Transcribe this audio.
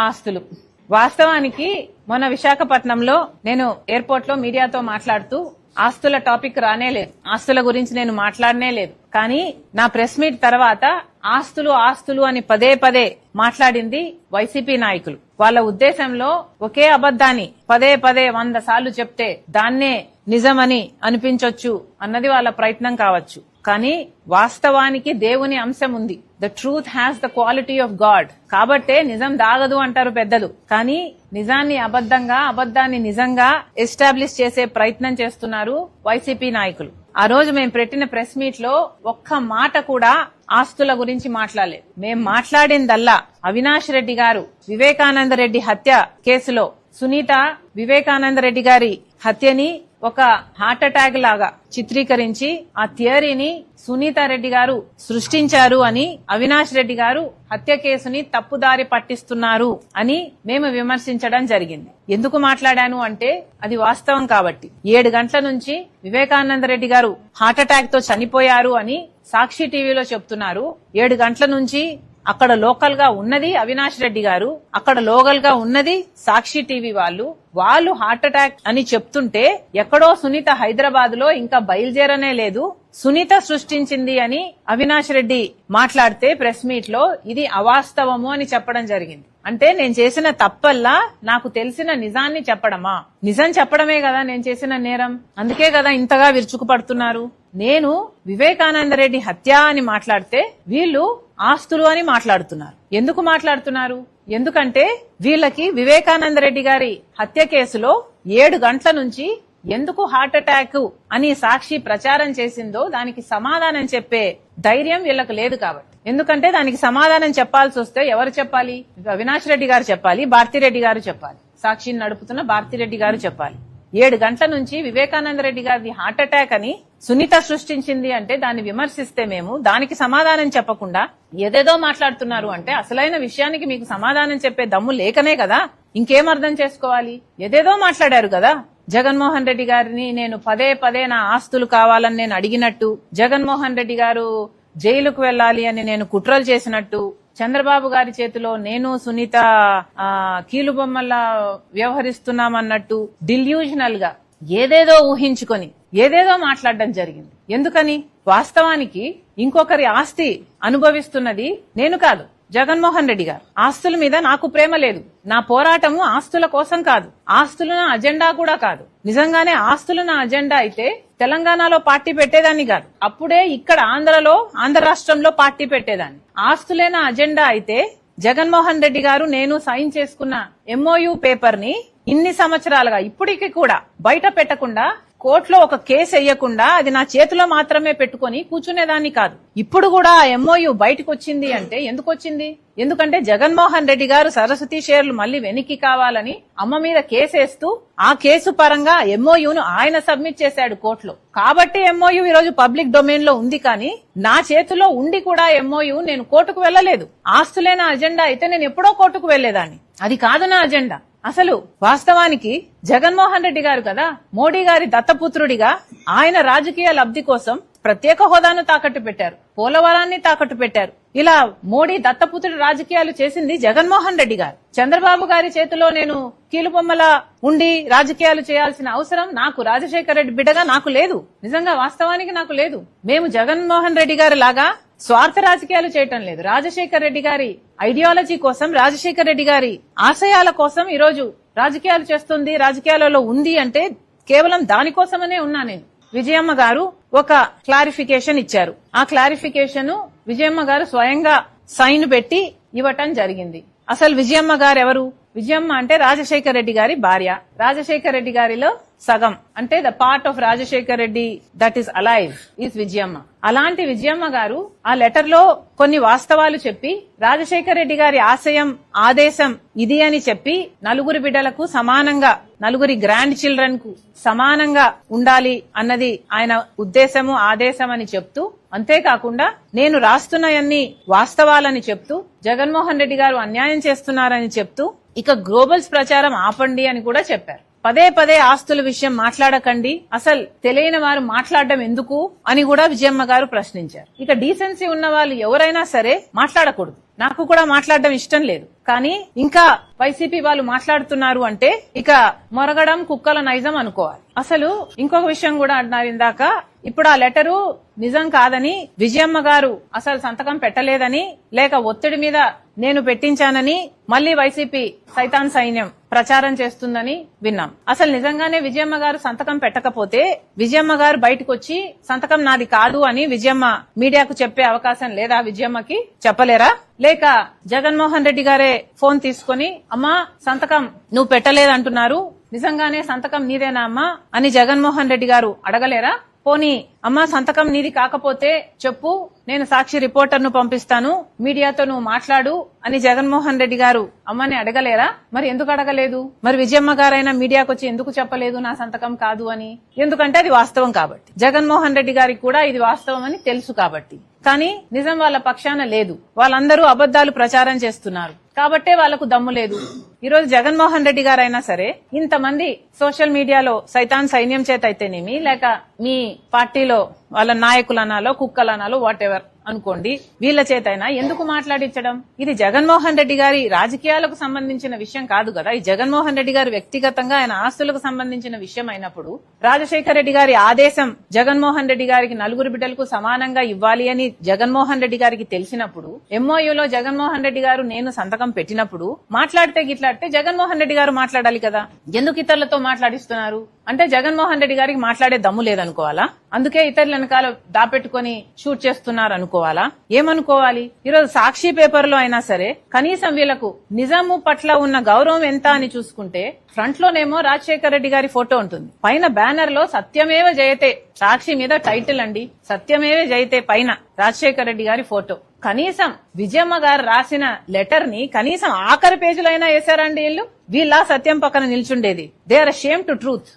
ఆస్తులు. వాస్తవానికి మొన్న విశాఖపట్నంలో నేను ఎయిర్పోర్ట్ లో మీడియాతో మాట్లాడుతూ ఆస్తుల టాపిక్ రానే లేదు, ఆస్తుల గురించి నేను మాట్లాడనే లేదు. కానీ నా ప్రెస్ మీట్ తర్వాత ఆస్తులు ఆస్తులు అని పదే పదే మాట్లాడింది వైసీపీ నాయకులు. వాళ్ళ ఉద్దేశంలో ఒకే అబద్ధాన్ని పదే పదే 100 సార్లు చెప్తే దాన్నే నిజమని అనిపించొచ్చు అన్నది వాళ్ళ ప్రయత్నం కావచ్చు. కానీ వాస్తవానికి దేవుని అంశం ఉంది. The truth has the quality of God. కాబట్టే నిజం దాగదు అంటారు పెద్దలు. కానీ నిజాన్ని అబద్ధంగా, అబద్ధాన్ని నిజంగా ఎస్టాబ్లిష్ చేసే ప్రయత్నం చేస్తున్నారు వైసీపీ నాయకులు. ఆ రోజు మేము పెట్టిన ప్రెస్ మీట్ లో ఒక్క మాట కూడా ఆస్తుల గురించి మాట్లాడలేదు. మేం మాట్లాడిందల్లా అవినాష్ రెడ్డి గారు వివేకానంద రెడ్డి హత్య కేసులో సునీత వివేకానంద రెడ్డి గారి హత్యని ఒక హార్ట్ అటాక్ లాగా చిత్రీకరించి ఆ థియరీని సునీత రెడ్డి గారు సృష్టించారు అని, అవినాష్ రెడ్డి గారు హత్య కేసుని తప్పుదారి పట్టిస్తున్నారు అని మేము విమర్శించడం జరిగింది. ఎందుకు మాట్లాడాను అంటే అది వాస్తవం కాబట్టి. 7 గంటల నుంచి వివేకానంద రెడ్డి గారు హార్ట్ అటాక్ తో చనిపోయారు అని సాక్షి టీవీలో చెప్తున్నారు. 7 గంటల నుంచి అక్కడ లోకల్ గా ఉన్నది అవినాష్ రెడ్డి గారు, అక్కడ లోకల్ గా ఉన్నది సాక్షి టీవీ వాళ్ళు హార్ట్ అటాక్ అని చెప్తుంటే ఎక్కడో సునీత హైదరాబాద్ లో ఇంకా బయలుదేరనే లేదు, సునీత సృష్టించింది అని అవినాష్ రెడ్డి మాట్లాడితే ప్రెస్ మీట్ లో ఇది అవాస్తవము అని చెప్పడం జరిగింది. అంటే నేను చేసిన తప్పల్లా నాకు తెలిసిన నిజాన్ని చెప్పడమా? నిజం చెప్పడమే కదా నేను చేసిన నేరం. అందుకే కదా ఇంతగా విరుచుకుపడుతున్నారు. నేను వివేకానంద రెడ్డి హత్య అని మాట్లాడితే వీళ్ళు ఆస్తులు అని మాట్లాడుతున్నారు. ఎందుకు మాట్లాడుతున్నారు? ఎందుకంటే వీళ్ళకి వివేకానంద రెడ్డి గారి హత్య కేసులో 7 గంటల నుంచి ఎందుకు హార్ట్ అటాక్ అని సాక్షి ప్రచారం చేసిందో దానికి సమాధానం చెప్పే ధైర్యం వీళ్ళకు లేదు కాబట్టి. ఎందుకంటే దానికి సమాధానం చెప్పాల్సి వస్తే ఎవరు చెప్పాలి? అవినాష్ రెడ్డి గారు చెప్పాలి, భారతిరెడ్డి గారు చెప్పాలి, సాక్షిని నడుపుతున్న భారతిరెడ్డి గారు చెప్పాలి. 7 గంటల నుంచి వివేకానంద రెడ్డి గారిది హార్ట్ అటాక్ అని సునీత సృష్టించింది అంటే దాన్ని విమర్శిస్తే మేము దానికి సమాధానం చెప్పకుండా ఏదేదో మాట్లాడుతున్నారు అంటే అసలైన విషయానికి మీకు సమాధానం చెప్పే దమ్ము లేకనే కదా. ఇంకేం అర్థం చేసుకోవాలి? ఏదేదో మాట్లాడారు కదా. జగన్మోహన్ రెడ్డి గారిని నేను పదే పదే నా ఆస్తులు కావాలని నేను అడిగినట్టు, జగన్మోహన్ రెడ్డి గారు జైలుకు వెళ్లాలి అని నేను కుట్రలు చేసినట్టు, చంద్రబాబు గారి చేతిలో నేను సునీత కీలుబొమ్మల్లా వ్యవహరిస్తున్నామన్నట్టు డిల్యూజనల్ గా ఏదేదో ఊహించుకొని ఏదేదో మాట్లాడడం జరిగింది. ఎందుకని? వాస్తవానికి ఇంకొకరి ఆస్తి అనుభవిస్తున్నది నేను కాదు, జగన్మోహన్ రెడ్డి గారు. ఆస్తుల మీద నాకు ప్రేమ లేదు. నా పోరాటము ఆస్తుల కోసం కాదు, ఆస్తులు నా అజెండా కూడా కాదు. నిజంగానే ఆస్తులు నా అజెండా అయితే తెలంగాణలో పార్టీ పెట్టేదాన్ని కాదు, అప్పుడే ఇక్కడ ఆంధ్ర రాష్ట్రంలో పార్టీ పెట్టేదాన్ని. ఆస్తులే నా అజెండా అయితే జగన్మోహన్ రెడ్డి గారు నేను సైన్ చేసుకున్న MOU పేపర్ ని ఇన్ని సంవత్సరాలుగా ఇప్పటికీ కూడా బయట పెట్టకుండా, కోర్టులో ఒక కేసు వేయకుండా అది నా చేతిలో మాత్రమే పెట్టుకుని కూర్చునేదాన్ని కాదు. ఇప్పుడు కూడా ఆ MOU బయటకు వచ్చింది అంటే ఎందుకు వచ్చింది? ఎందుకంటే జగన్మోహన్ రెడ్డి గారు సరస్వతి షేర్లు మళ్లీ వెనక్కి కావాలని అమ్మ మీద కేసేస్తూ ఆ కేసు పరంగా MOUను ఆయన సబ్మిట్ చేశాడు కోర్టులో. కాబట్టి MOU ఈ రోజు పబ్లిక్ డొమైన్ లో ఉంది. కానీ నా చేతిలో ఉండి కూడా MOU నేను కోర్టుకు వెళ్లలేదు. ఆస్తులే నా అజెండా అయితే నేను ఎప్పుడో కోర్టుకు వెళ్లేదాన్ని. అది కాదు నా అజెండా. అసలు వాస్తవానికి జగన్మోహన్ రెడ్డి గారు కదా మోడీ గారి దత్తపుత్రుడిగా ఆయన రాజకీయ లబ్ధి కోసం ప్రత్యేక హోదాను తాకట్టు పెట్టారు, పోలవరాన్ని తాకట్టు పెట్టారు. ఇలా మోడీ దత్తపుత్రుడి రాజకీయాలు చేసింది జగన్మోహన్ రెడ్డి గారు. చంద్రబాబు గారి చేతిలో నేను కీలుబొమ్మలా ఉండి రాజకీయాలు చేయాల్సిన అవసరం నాకు, రాజశేఖర రెడ్డి బిడ్డగా నాకు లేదు. నిజంగా వాస్తవానికి నాకు లేదు. మేము జగన్మోహన్ రెడ్డి గారి లాగా స్వార్థ రాజకీయాలు చేయటం లేదు. రాజశేఖర రెడ్డి గారి ఐడియాలజీ కోసం, రాజశేఖర రెడ్డి గారి ఆశయాల కోసం ఈరోజు రాజకీయాలు చేస్తుంది, రాజకీయాలలో ఉంది అంటే కేవలం దానికోసమనే ఉన్నా నేను. విజయమ్మ గారు ఒక క్లారిఫికేషన్ ఇచ్చారు. ఆ క్లారిఫికేషన్ విజయమ్మ గారు స్వయంగా సైన్ పెట్టి ఇవ్వటం జరిగింది. అసలు విజయమ్మ గారు ఎవరు? విజయమ్మ అంటే రాజశేఖర రెడ్డి గారి భార్య. రాజశేఖర రెడ్డి గారిలో సగం అంటే the part of Rajasekhara Reddy that is alive is Vijayamma. అలాంటి విజయమ్మ గారు ఆ లెటర్ లో కొన్ని వాస్తవాలు చెప్పి రాజశేఖర రెడ్డి గారి ఆశయం, ఆదేశం ఇది అని చెప్పి నలుగురి బిడ్డలకు సమానంగా, నలుగురి గ్రాండ్ చిల్డ్రన్ కు సమానంగా ఉండాలి అన్నది ఆయన ఉద్దేశము, ఆదేశం అని చెప్తూ, అంతేకాకుండా నేను రాస్తున్నవన్నీ వాస్తవాలని చెప్తూ, జగన్మోహన్ రెడ్డి గారు అన్యాయం చేస్తున్నారని చెప్తూ ఇక గ్లోబల్స్ ప్రచారం ఆపండి అని కూడా చెప్పారు. పదే పదే ఆస్తుల విషయం మాట్లాడకండి, అసలు తెలియని వారు మాట్లాడడం ఎందుకు అని కూడా విజయమ్మ గారు ప్రశ్నించారు. ఇక డీసెన్సీ ఉన్న వాళ్ళు ఎవరైనా సరే మాట్లాడకూడదు. నాకు కూడా మాట్లాడడం ఇష్టం లేదు. కానీ ఇంకా వైసీపీ వాళ్ళు మాట్లాడుతున్నారు అంటే ఇక మొరగడం కుక్కల నైజం అనుకోవాలి. అసలు ఇంకొక విషయం కూడా అన్నారు ఇందాక, ఇప్పుడు ఆ లెటరు నిజం కాదని, విజయమ్మ గారు అసలు సంతకం పెట్టలేదని, లేక ఒత్తిడి మీద నేను పెట్టించానని మళ్లీ వైసీపీ సైతాన్ సైన్యం ప్రచారం చేస్తుందని విన్నాం. అసలు నిజంగానే విజయమ్మ గారు సంతకం పెట్టకపోతే విజయమ్మ గారు బయటకు వచ్చి సంతకం నాది కాదు అని విజయమ్మ మీడియాకు చెప్పే అవకాశం లేదా? విజయమ్మకి చెప్పలేరా? లేక జగన్మోహన్ రెడ్డి గారే ఫోన్ తీసుకుని అమ్మా సంతకం నువ్వు పెట్టలేదంటున్నారు, నిజంగానే సంతకం నీదేనా అమ్మా అని జగన్మోహన్ రెడ్డి గారు అడగలేరా? పోనీ అమ్మా సంతకం నీది కాకపోతే చెప్పు, నేను సాక్షి రిపోర్టర్ను పంపిస్తాను, మీడియాతో నువ్వు మాట్లాడు అని జగన్మోహన్ రెడ్డి గారు అమ్మని అడగలేరా? మరి ఎందుకు అడగలేదు? మరి విజయమ్మ గారైనా మీడియాకు వచ్చి ఎందుకు చెప్పలేదు నా సంతకం కాదు అని? ఎందుకంటే అది వాస్తవం కాబట్టి, జగన్మోహన్ రెడ్డి గారికి కూడా ఇది వాస్తవం అని తెలుసు కాబట్టి. కానీ నిజం వాళ్ళ పక్షాన లేదు, వాళ్ళందరూ అబద్దాలు ప్రచారం చేస్తున్నారు కాబట్టే వాళ్లకు దమ్ము లేదు. ఈ రోజు జగన్మోహన్ రెడ్డి గారైనా సరే ఇంతమంది సోషల్ మీడియాలో సైతాన్ సైన్యం చేత అయితేనేమి, లేక మీ పార్టీలో వాళ్ళ నాయకులనాలో కుక్కలనాలో వాట్ ఎవర్ అనుకోండి, వీళ్ల చేతైనా ఎందుకు మాట్లాడించడం? ఇది జగన్మోహన్ రెడ్డి గారి రాజకీయాలకు సంబంధించిన విషయం కాదు కదా. ఈ జగన్మోహన్ రెడ్డి గారు వ్యక్తిగతంగా ఆయన ఆస్తులకు సంబంధించిన విషయం అయినప్పుడు రాజశేఖర రెడ్డి గారి ఆదేశం జగన్మోహన్ రెడ్డి గారికి నలుగురు బిడ్డలకు సమానంగా ఇవ్వాలి అని జగన్మోహన్ రెడ్డి గారికి తెలిసినప్పుడు, ఎంఓయూలో జగన్మోహన్ రెడ్డి గారు నేను సంతకం పెట్టినప్పుడు మాట్లాడితే గిట్లాడితే జగన్మోహన్ రెడ్డి గారు మాట్లాడాలి కదా. ఎందుకు ఇతరులతో మాట్లాడిస్తున్నారు అంటే జగన్మోహన్ రెడ్డి గారికి మాట్లాడే దమ్ము లేదనుకోవాలా? అందుకే ఇతరుల వెనకాల దాపెట్టుకుని షూట్ చేస్తున్నారు అనుకోవాలా? ఏమనుకోవాలి? ఈరోజు సాక్షి పేపర్ లో అయినా సరే కనీసం వీళ్లకు నిజాము పట్ల ఉన్న గౌరవం ఎంత అని చూసుకుంటే ఫ్రంట్ లోనేమో రాజశేఖర రెడ్డి గారి ఫోటో ఉంటుంది, పైన బ్యానర్ లో సత్యమేవ జయతే, సాక్షి మీద టైటిల్ అండి సత్యమేవ జయతే, పైన రాజశేఖర రెడ్డి గారి ఫోటో. కనీసం విజయమ్మ గారు రాసిన లెటర్ ని కనీసం ఆఖరి పేజీలో అయినా వేశారండి వీళ్ళు? వీళ్ళ సత్యం పక్కన నిల్చుండేది. They are ashamed to truth.